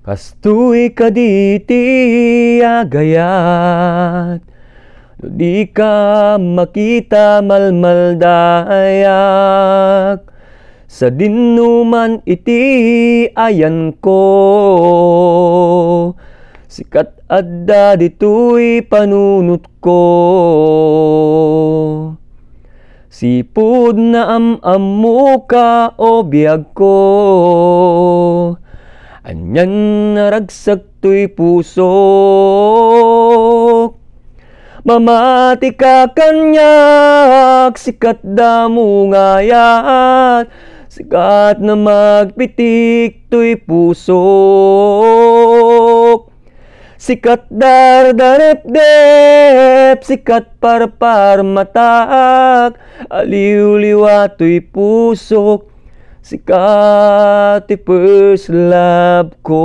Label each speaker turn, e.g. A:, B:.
A: Kastoy kaditi agayat, no di ka makita malmaldayak, sa dinuman iti ayan ko, sikat adda dito'y panunot ko. Sipud na am-amu ka o biyag ko, anyan naragsak to'y pusok. Mamati ka kanyak, sikat da mo ngayat, sikat na magpitik to'y pusok. Sikat dardarep-dep, sikat par matak, aliw-liwa to'y pusok. Sika Iti Firstlove Ko.